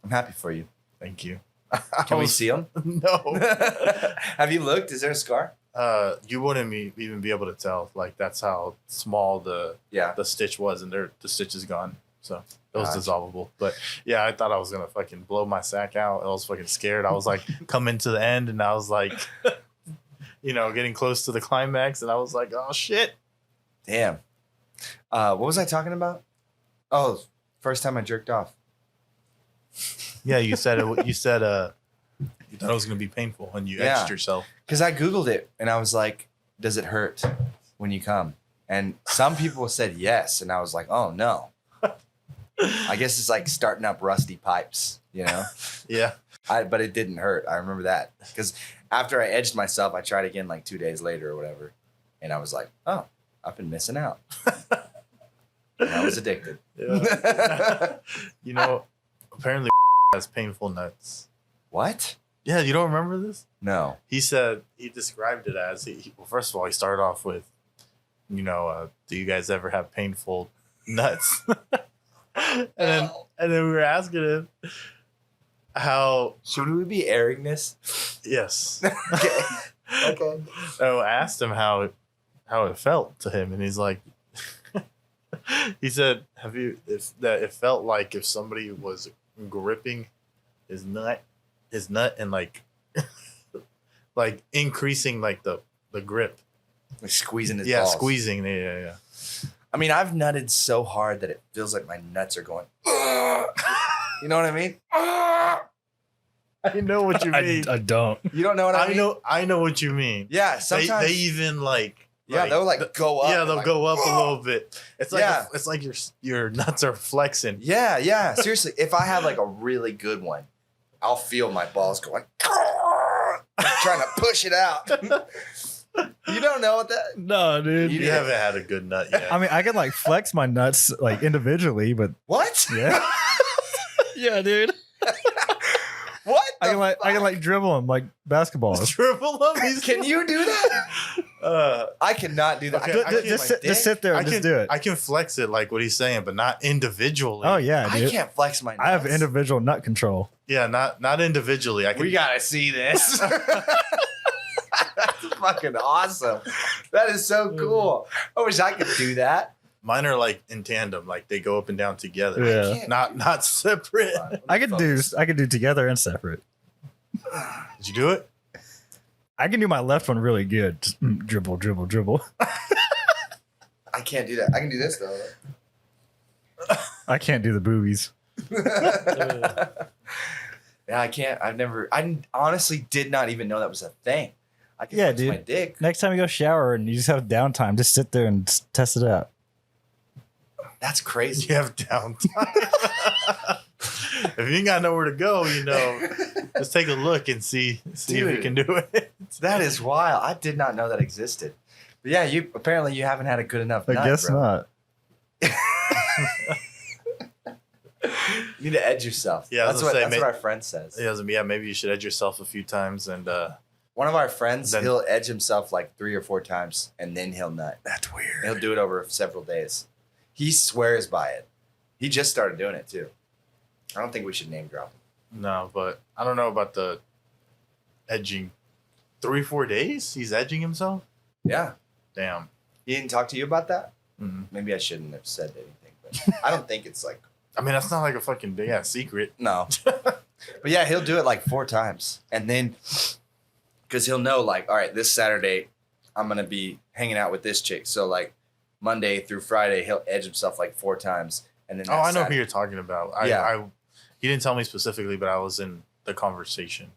I'm happy for you. Thank you. Can we see them? No. Have you looked? Is there a scar? You wouldn't even be able to tell. Like that's how small the stitch was, and the stitch is gone. So it was dissolvable. But yeah, I thought I was gonna fucking blow my sack out. I was fucking scared. I was like coming to the end, and I was like, getting close to the climax, and I was like, oh shit. Damn. What was I talking about? Oh, first time I jerked off. Yeah, you said it. You said you thought it was gonna be painful, and you edged yourself. Because I Googled it, and I was like, does it hurt when you come? And some people said yes, and I was like, oh no. I guess it's like starting up rusty pipes, Yeah. But it didn't hurt. I remember that because after I edged myself, I tried again like 2 days later or whatever, and I was like, oh, I've been missing out. And I was addicted. Yeah. Apparently has painful nuts. What? Yeah, you don't remember this? No. He said he described it as well, first of all, he started off with, do you guys ever have painful nuts? and then we were asking him how. Should we be airing this? Yes. Okay. So I asked him how it felt to him, and he's like, he said, it felt like if somebody was gripping his nut and like increasing like the grip, like squeezing his balls. Yeah, squeezing. Yeah. I mean, I've nutted so hard that it feels like my nuts are going. You know what I mean? I know what you mean. I don't. You don't know what I mean? I know what you mean. Yeah, sometimes they even like. Yeah, they'll go up. Yeah, they'll go up a little bit. It's like Yeah. it's like your nuts are flexing. Yeah. Seriously, if I have like a really good one, I'll feel my balls going. Trying to push it out. You don't know what that? No, dude. You haven't had a good nut yet. I mean, I can like flex my nuts like individually, but What? yeah, yeah, dude. What? I can like dribble them like basketballs. Dribble them? Can you do that? I cannot do that. Okay, I can't- Just sit there and just do it. I can flex it like what he's saying, but not individually. Oh yeah, I dude. can't flex my nuts. I have individual nut control. Yeah, not individually. I can. We gotta see this. That's fucking awesome. That is so cool. I wish I could do that. Mine are like in tandem, like they go up and down together. Yeah. Not separate. I could do together and separate. Did you do it? I can do my left one really good. Just, dribble, dribble, dribble. I can't do that. I can do this though. I can't do the boobies. Yeah, I can't. I honestly did not even know that was a thing. I can flex my dick. Next time you go shower and you just have downtime, just sit there and test it out. That's crazy. You have downtime. if you ain't got nowhere to go, just take a look and see if you can do it. That is wild. I did not know that existed. But yeah, you haven't had a good enough I nut, guess bro. not. You need to edge yourself. Yeah, that's what our friend says. Yeah, maybe you should edge yourself a few times and. One of our friends, he'll edge himself like 3 or 4 times, and then he'll nut. That's weird. He'll do it over several days. He swears by it. He just started doing it too. I don't think we should name drop him. No, but I don't know about the edging. 3-4 days? He's edging himself? Yeah. Damn. He didn't talk to you about that? Mm-hmm. Maybe I shouldn't have said anything, but I don't think it's like. I mean, that's not like a fucking big ass secret. No. But yeah, he'll do it like 4 times, and then. Because he'll know, like, all right, this Saturday, I'm going to be hanging out with this chick. So, like, Monday through Friday, he'll edge himself, like, 4 times. And then I know who you're talking about. He didn't tell me specifically, but I was in the conversation.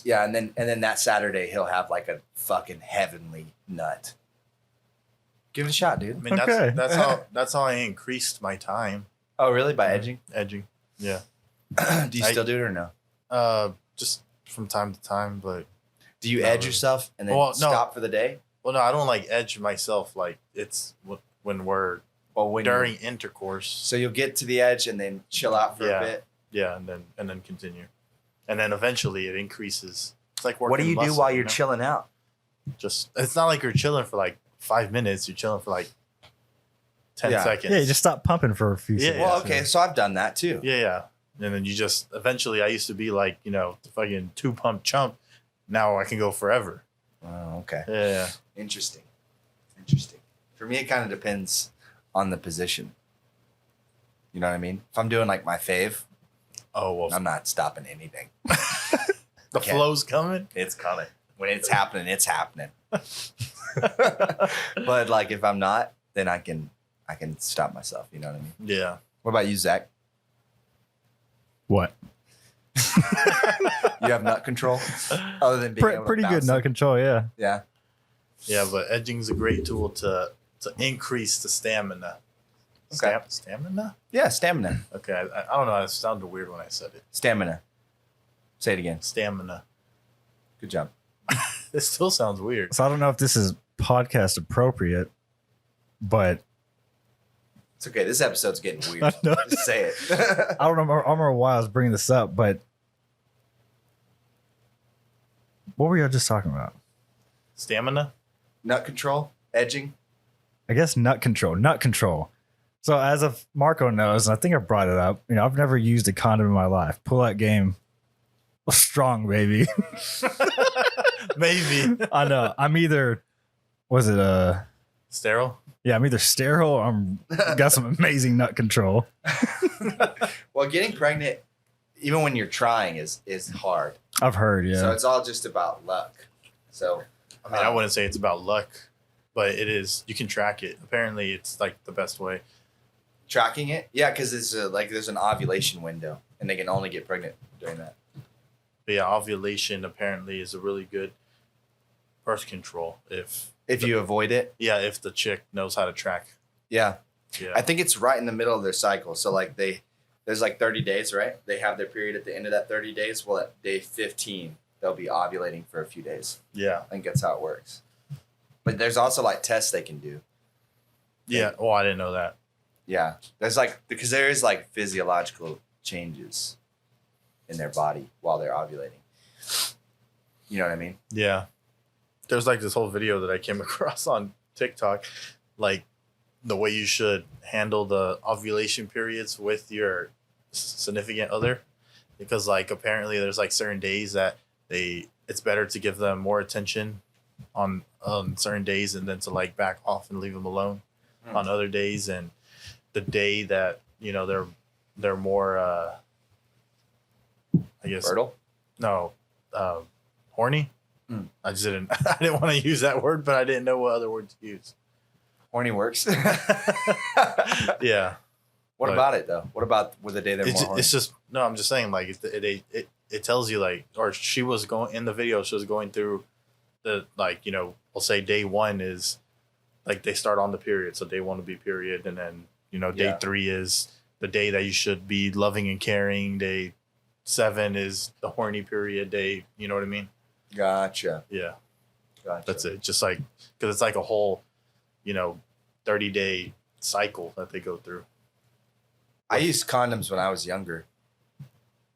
Yeah, and then that Saturday, he'll have, like, a fucking heavenly nut. Give it a shot, dude. I mean, that's how I increased my time. Oh, really? By edging? Edging, yeah. Do you still do it or no? Just from time to time, but... Do you edge yourself and then stop for the day? Well, no, I don't like edge myself. Like it's when we're during intercourse. So you'll get to the edge and then chill out for a bit. Yeah, and then continue, and then eventually it increases. It's like working. What do you do while you're chilling out? Just it's not like you're chilling for like 5 minutes. You're chilling for like 10 seconds. Yeah, you just stop pumping for a few seconds. Well, okay, so I've done that too. Yeah. And then you just eventually. I used to be like the fucking 2-pump chump. Now I can go forever. Oh, okay. Yeah. Interesting. For me, it kind of depends on the position. You know what I mean? If I'm doing like my fave, I'm not stopping anything. The flow's coming. It's coming. When it's happening, it's happening. But like if I'm not, then I can stop myself. You know what I mean? Yeah. What about you, Zach? What? You have nut control, other than being able to pretty bounce good nut control. Yeah. Yeah, but edging's a great tool to increase the stamina. Okay. Stamina? Yeah, stamina. Okay, I don't know. It sounded weird when I said it. Stamina. Say it again. Stamina. Good job. It still sounds weird. So I don't know if this is podcast appropriate, but it's okay. This episode's getting weird. Just say it. I don't know. I remember why I was bringing this up, but what were y'all just talking about? Stamina? Nut control? Edging? I guess nut control. So as of Marco knows, and I think I brought it up, I've never used a condom in my life. Pull-out game was strong, baby. Maybe. I know. I'm either, sterile? Yeah, I'm either sterile or I'm got some amazing nut control. Well, getting pregnant, even when you're trying, is hard. I've heard, yeah. So it's all just about luck. So I mean, I wouldn't say it's about luck, but it is. You can track it. Apparently, it's like the best way. Tracking it, yeah, because it's there's an ovulation window, and they can only get pregnant during that. But yeah, ovulation apparently is a really good birth control if you avoid it. Yeah, if the chick knows how to track. Yeah. Yeah. I think it's right in the middle of their cycle. So like there's like 30 days, right? They have their period at the end of that 30 days. Well, at day 15, they'll be ovulating for a few days. Yeah. I think that's how it works. But there's also like tests they can do. Yeah. Oh, I didn't know that. Yeah. Because there is like physiological changes in their body while they're ovulating. You know what I mean? Yeah. There's like this whole video that I came across on TikTok, like the way you should handle the ovulation periods with your significant other, because like apparently there's like certain days that it's better to give them more attention on certain days and then to like back off and leave them alone on other days, and the day that they're more I guess fertile? No, horny. I didn't want to use that word, but I didn't know what other word to use. Horny works. Yeah. What about it though? What about with the day they're more horny? It's just no. I'm just saying, like it tells you like, or she was going in the video. She was going through the we'll say day 1 is like they start on the period, so day 1 will be period, and then day 3 is the day that you should be loving and caring. Day 7 is the horny period. Day, you know what I mean? Gotcha. Yeah, Gotcha. that's it. Just like because it's like a whole, 30-day cycle that they go through. I used condoms when I was younger,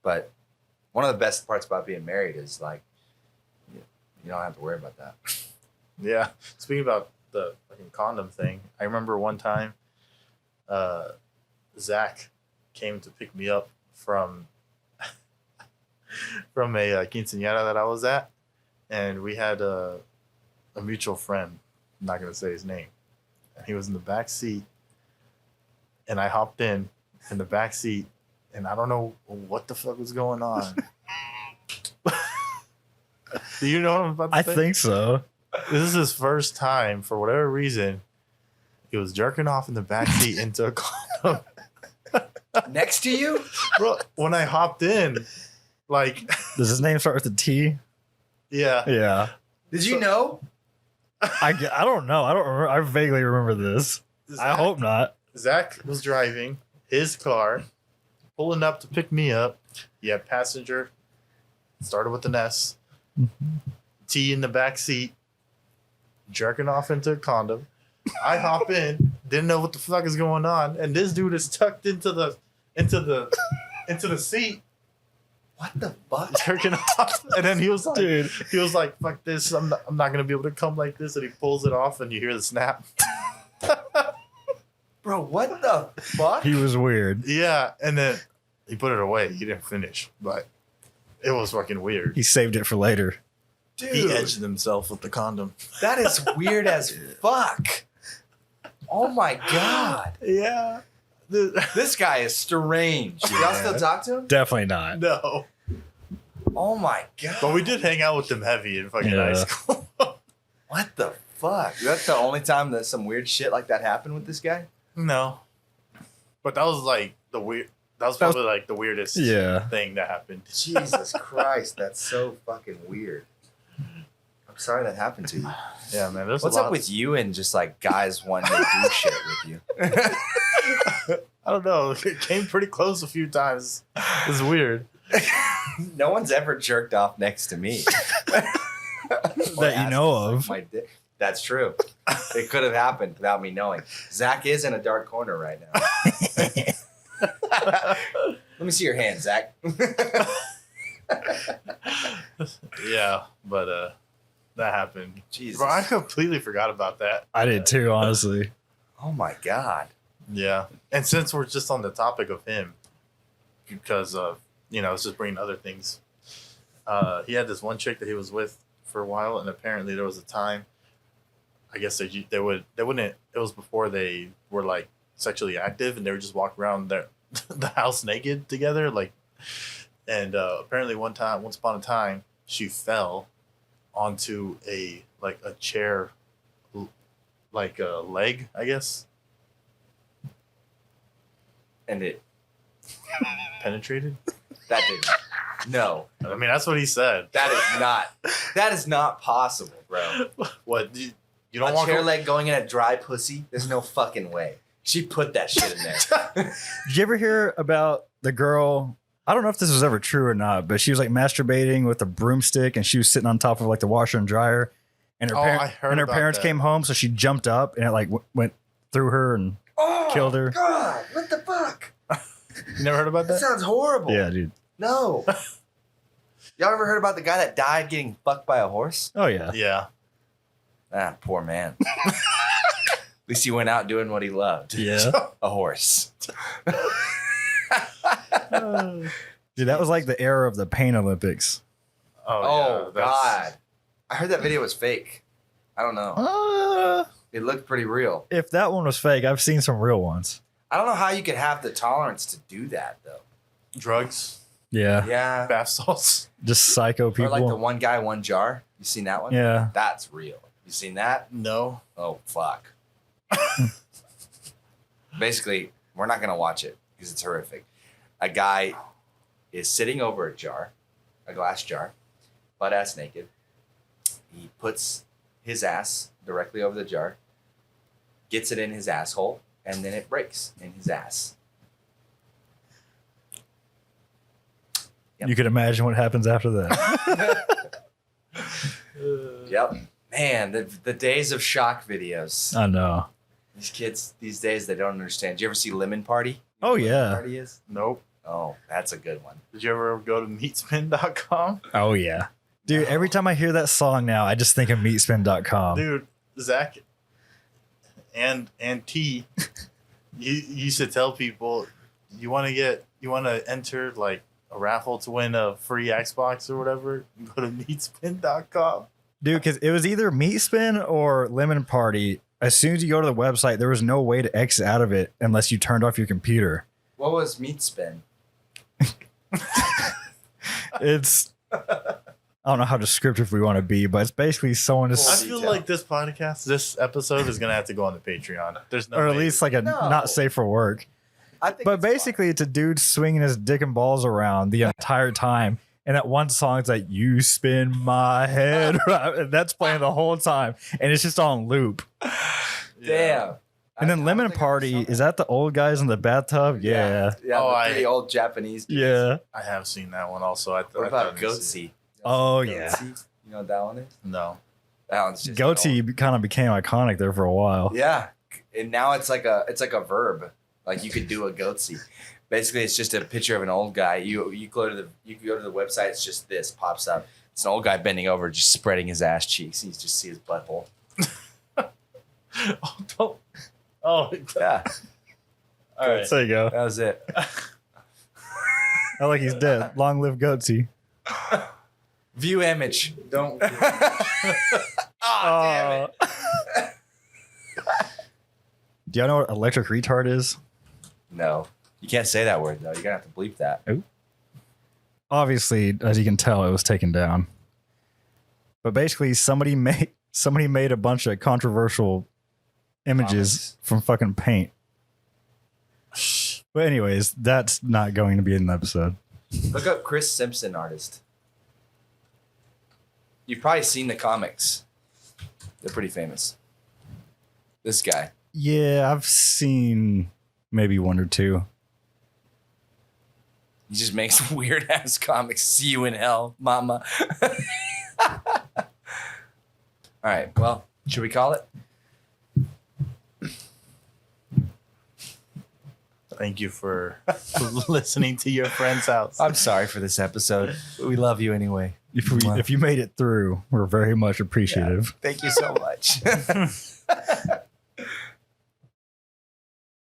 but one of the best parts about being married is like you don't have to worry about that. Yeah. Speaking about the fucking condom thing, I remember one time, Zach came to pick me up from a quinceañera that I was at, and we had a mutual friend. I'm not gonna say his name. And he was in the back seat, and I hopped in the back seat, and I don't know what the fuck was going on. Do you know what I'm about to say? I think so. This is his first time, for whatever reason. He was jerking off in the backseat into a condom. Next to you? Bro, when I hopped in, like... Does his name start with a T? Yeah. Yeah. Did you know? I don't know. I don't remember. I vaguely remember this. I hope not. Zach was driving his car, pulling up to pick me up. He had passenger, started with an S. T in the back seat, jerking off into a condom. I hop in, didn't know what the fuck is going on, and this dude is tucked into the seat. What the fuck? Jerking off, and then he was like, Dude. "Fuck this! I'm not gonna be able to come like this." And he pulls it off, and you hear the snap. Bro, what the fuck? He was weird. Yeah, and then he put it away. He didn't finish, but it was fucking weird. He saved it for later. Dude, He edged himself with the condom. that is weird as fuck. Oh my god. Yeah. This guy is strange. Y'all still talk to him? Definitely not. No. Oh my god. But we did hang out with them heavy in fucking Yeah. high school. What the fuck? That's the only time that some weird shit like that happened with this guy? No. But that was like the weird. That was probably like the weirdest thing that happened. Jesus Christ, that's so fucking weird. I'm sorry that happened to you. Yeah, man. There's What's a lot. up with you and just like guys wanting to do shit with you? I don't know. It came pretty close a few times. It's weird. No one's ever jerked off next to me. That you know of. My dick. That's true. It could have happened without me knowing. Zach is in a dark corner right now. Let me see your hand, Zach. Yeah, but that happened. Jesus. Bro, I completely forgot about that. I did too, honestly. Oh my god. Yeah. And since we're just on the topic of him, because let's just bring other things. He had this one chick that he was with for a while, and apparently there was a time, I guess they wouldn't, it was before they were like sexually active, and they would just walk around the house naked together, and apparently once upon a time she fell onto a chair, like a leg, I guess, And it penetrated. that didn't. No. I mean, that's what he said. That is not possible, bro. What, you don't A walk chair over- leg going in a dry pussy? There's no fucking way. She put that shit in there. Did you ever hear about the girl? I don't know if this was ever true or not, but she was like masturbating with a broomstick, and she was sitting on top of like the washer and dryer, and her, I heard about parents that. came home, so she jumped up and it like went through her and killed her. God, what the fuck? You never heard about That that? sounds horrible. Yeah, dude. No. Y'all ever heard about the guy that died getting fucked by a horse? Oh yeah. Yeah. Ah, poor man. At least he went out doing what he loved. Yeah. A horse. Dude, that was like the era of the Pain Olympics. Oh, yeah, God. I heard that video was fake. I don't know. It looked pretty real. If that one was fake, I've seen some real ones. I don't know how you could have the tolerance to do that, though. Drugs, Yeah. Yeah. bath salts. Just psycho Or people. like the one guy, one jar. You seen that one? Yeah. That's real. You seen that? No. Oh, fuck. Basically, we're not going to watch it because it's horrific. A guy is sitting over a jar, a glass jar, butt ass naked. He puts his ass directly over the jar, gets it in his asshole, and then it breaks in his ass. You could imagine what happens after that. Yep. Man, the days of shock videos. I know. These kids these days, they don't understand. Did you ever see Lemon Party? Oh, You know what yeah. Lemon Party is? Nope. Oh, that's a good one. Did you ever go to meatspin.com? Oh, yeah. Dude, every time I hear that song now, I just think of meatspin.com. Dude, Zach and T, you used to tell people you want to enter like a raffle to win a free Xbox or whatever, go to meatspin.com. Dude, because it was either Meatspin or Lemon Party. As soon as you go to the website, there was no way to exit out of it unless you turned off your computer. What was Meat Spin? It's, I don't know how descriptive we want to be, but it's basically someone I just, feel like this episode is going to have to go on the Patreon. There's no or at way. least like a not safe for work. I think But it's basically, it's a dude swinging his dick and balls around the entire time. And that one song's like, you spin my head. And that's playing the whole time. And it's just on loop. fun. Damn. And then Lemon Party, is that the old guys in the bathtub? Yeah. Yeah, Oh, the old Japanese dudes. Yeah. I have seen that one also. What about Goatsy? Oh, yeah. Goatsy? You know what that one is? No. That one's just Goatee kind of became iconic there for a while. Yeah, and now it's like a verb. Like you could do a goatsy. Basically, it's just a picture of an old guy. You go to the website. It's just this pops up. It's an old guy bending over, just spreading his ass cheeks. You just see his butthole. Oh, don't. Oh, Yeah, all right. There you go. that was it. I like he's dead. Long live Goatsy. View image. Don't. Oh, Damn it. Do y'all know what electric retard is? No, you can't say that word though. You're gonna have to bleep that. Obviously, as you can tell, it was taken down. But basically, somebody made a bunch of controversial images from fucking paint. But anyways, that's not going to be in the episode. Look up Chris Simpson artist. You've probably seen the comics. They're pretty famous. This guy. Yeah, I've seen maybe one or two. He just makes weird ass comics. See you in hell, mama. All right. Well, should we call it? Thank you for listening to your friend's house. I'm sorry for this episode. We love you anyway. If you made it through, we're very much appreciative. Thank you so much.